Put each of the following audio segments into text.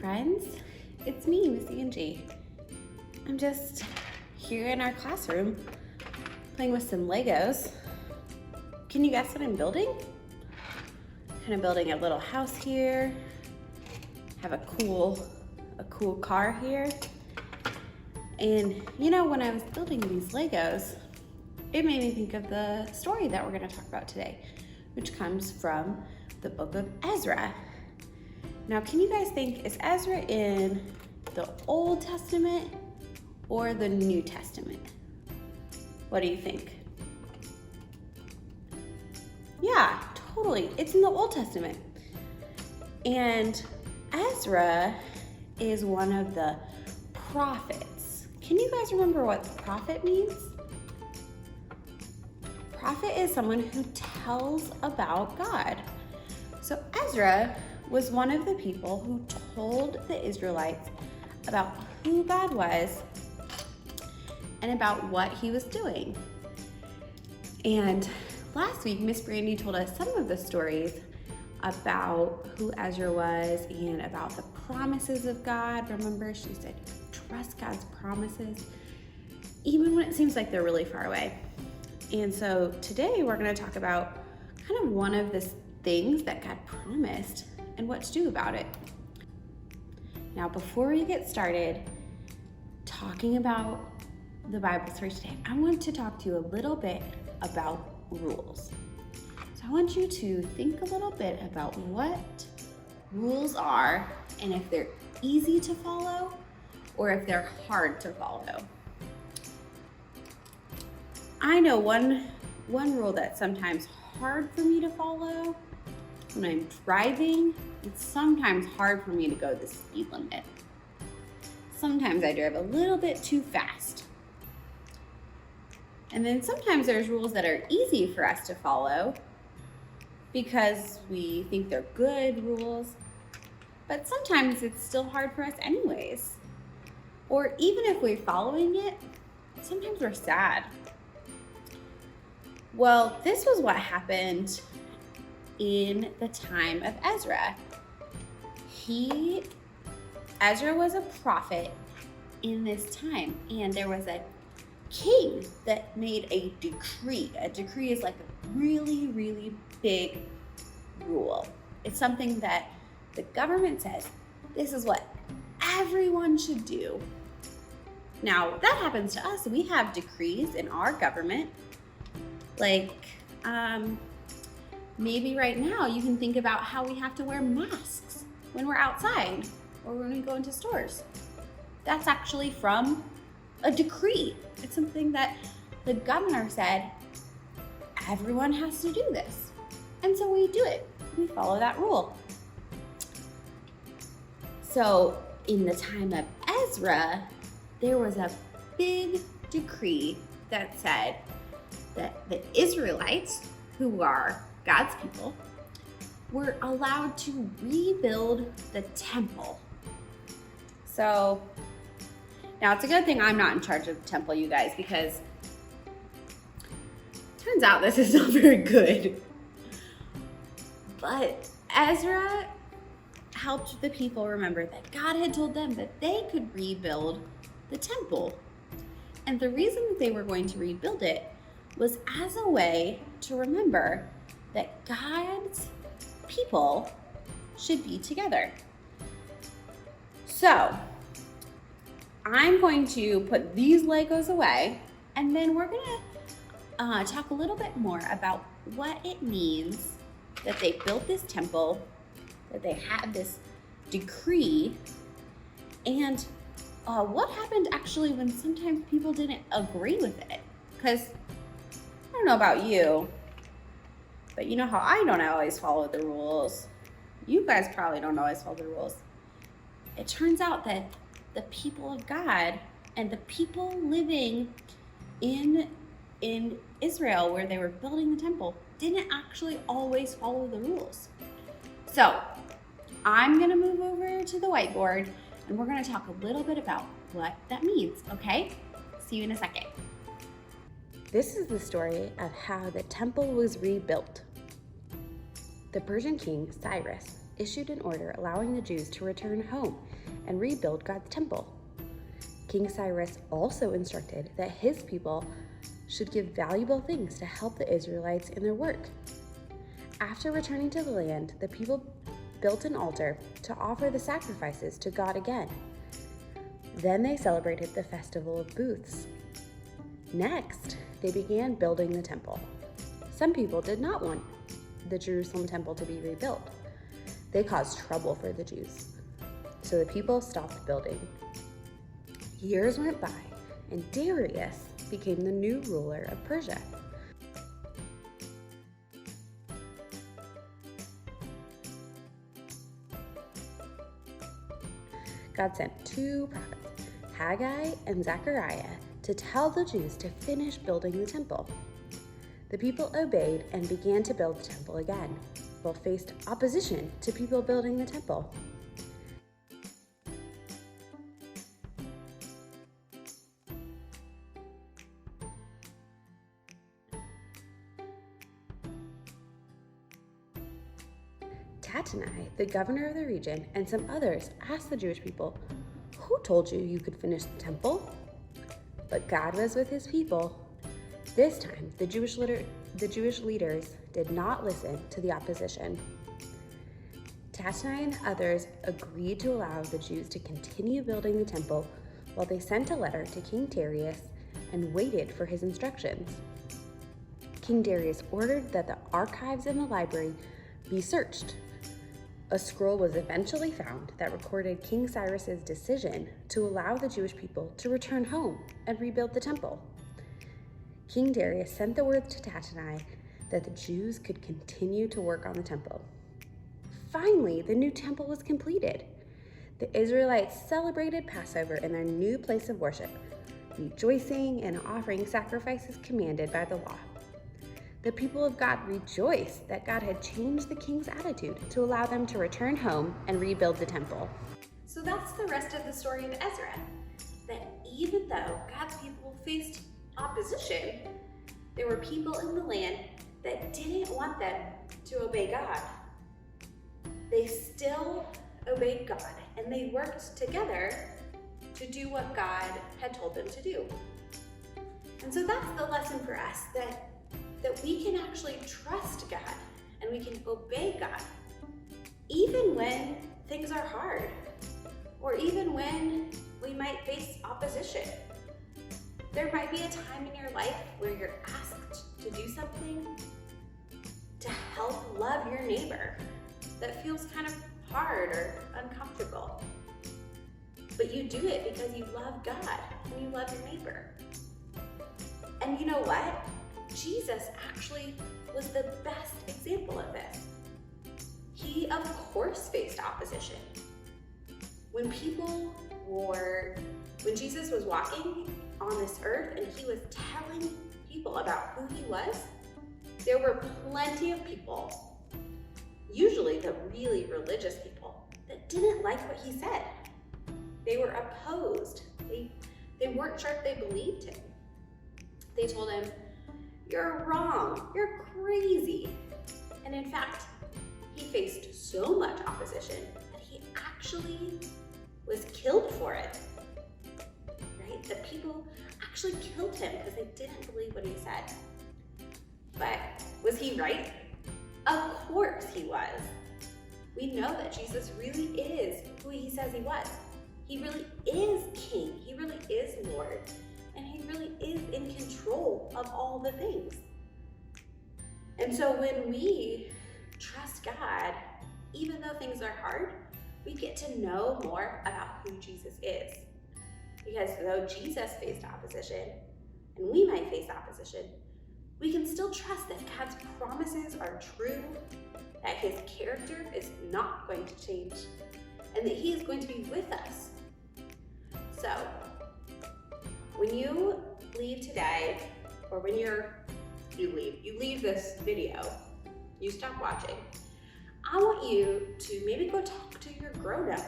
friends. It's me, Miss Angie. I'm just here in our classroom playing with some Legos. Can you guess what I'm building? Kind of building a little house here. Have a cool car here. And you know, when I was building these Legos, it made me think of the story that we're going to talk about today, which comes from the book of Ezra. Now, can you guys think, is Ezra in the Old Testament or the New Testament? What do you think? Yeah, totally. It's in the Old Testament. And Ezra is one of the prophets. Can you guys remember what prophet means? Prophet is someone who tells about God. So Ezra was one of the people who told the Israelites about who God was and about what he was doing. And last week, Miss Brandy told us some of the stories about who Ezra was and about the promises of God. Remember, she said, trust God's promises, even when it seems like they're really far away. And so today we're going to talk about kind of one of the things that God promised and what to do about it. Now, before we get started talking about the Bible story today, I want to talk to you a little bit about rules. So I want you to think a little bit about what rules are and if they're easy to follow or if they're hard to follow. I know one rule that's sometimes hard for me to follow when I'm driving. It's sometimes hard for me to go the speed limit. Sometimes I drive a little bit too fast. And then sometimes there's rules that are easy for us to follow because we think they're good rules, but sometimes it's still hard for us anyways. Or even if we're following it, sometimes we're sad. Well, this was what happened in the time of Ezra. Ezra was a prophet in this time, and there was a king that made a decree. A decree is like a really, really big rule. It's something that the government says, this is what everyone should do. Now, that happens to us. We have decrees in our government. Like, maybe right now you can think about how we have to wear masks when we're outside or when we go into stores. That's actually from a decree. It's something that the governor said, everyone has to do this. And so we do it. We follow that rule. So in the time of Ezra, there was a big decree that said that the Israelites, who are God's people, were allowed to rebuild the temple. So now it's a good thing I'm not in charge of the temple, you guys, because turns out this is not very good. But Ezra helped the people remember that God had told them that they could rebuild the temple. And the reason that they were going to rebuild it was as a way to remember that God's people should be together. So I'm going to put these Legos away, and then we're gonna talk a little bit more about what it means that they built this temple, that they had this decree, and what happened actually when sometimes people didn't agree with it. Because I don't know about you, but you know how I don't always follow the rules. You guys probably don't always follow the rules. It turns out that the people of God and the people living in Israel, where they were building the temple, didn't actually always follow the rules. So I'm gonna move over to the whiteboard and we're gonna talk a little bit about what that means, okay? See you in a second. This is the story of how the temple was rebuilt. The Persian king, Cyrus, issued an order allowing the Jews to return home and rebuild God's temple. King Cyrus also instructed that his people should give valuable things to help the Israelites in their work. After returning to the land, the people built an altar to offer the sacrifices to God again. Then they celebrated the Festival of Booths. Next, they began building the temple. Some people did not want the Jerusalem temple to be rebuilt. They caused trouble for the Jews, so the people stopped building. Years went by, and Darius became the new ruler of Persia. God sent two prophets, Haggai and Zechariah, to tell the Jews to finish building the temple. The people obeyed and began to build the temple again, but faced opposition to people building the temple. Tattenai, the governor of the region, and some others asked the Jewish people, "Who told you you could finish the temple?" But God was with his people. This time, the Jewish leaders did not listen to the opposition. Tattenai and others agreed to allow the Jews to continue building the temple while they sent a letter to King Darius and waited for his instructions. King Darius ordered that the archives in the library be searched. A scroll was eventually found that recorded King Cyrus's decision to allow the Jewish people to return home and rebuild the temple. King Darius sent the word to Tattenai that the Jews could continue to work on the temple. Finally, the new temple was completed. The Israelites celebrated Passover in their new place of worship, rejoicing and offering sacrifices commanded by the law. The people of God rejoiced that God had changed the king's attitude to allow them to return home and rebuild the temple. So that's the rest of the story of Ezra. That even though God's people faced opposition, there were people in the land that didn't want them to obey God. They still obeyed God, and they worked together to do what God had told them to do. And so that's the lesson for us, that we can actually trust God and we can obey God even when things are hard, or even when we might face opposition. There might be a time in your life where you're asked to do something to help love your neighbor that feels kind of hard or uncomfortable. But you do it because you love God and you love your neighbor. And you know what? Jesus actually was the best example of this. He, of course, faced opposition. When Jesus was walking on this earth and he was telling people about who he was, there were plenty of people, usually the really religious people, that didn't like what he said. They were opposed. They weren't sure if they believed him. They told him, "You're wrong, you're crazy." And in fact, he faced so much opposition that he actually was killed for it. Right? The people actually killed him because they didn't believe what he said. But was he right? Of course he was. We know that Jesus really is who he says he was. He really is King. He really is Lord. And he really is in control of all the things. And so when we trust God, even though things are hard, we get to know more about who Jesus is. Because though Jesus faced opposition, and we might face opposition, we can still trust that God's promises are true, that his character is not going to change, and that he is going to be with us. So, when you leave today, or when you leave this video, you stop watching, I want you to maybe go talk to your grown-up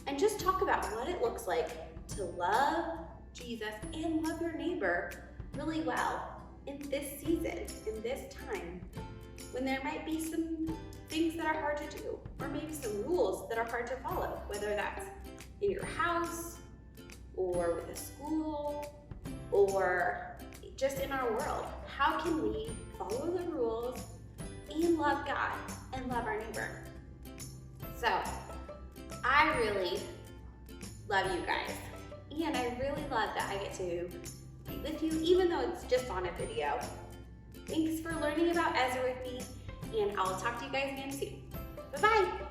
and just talk about what it looks like to love Jesus and love your neighbor really well in this season, in this time, when there might be some things that are hard to do, or maybe some rules that are hard to follow, whether that's in your house, or with a school, or just in our world. How can we follow the rules and love God and love our neighbor? So I really love you guys, and I really love that I get to be with you, even though it's just on a video. Thanks for learning about Ezra with me, and I'll talk to you guys again soon. Bye-bye.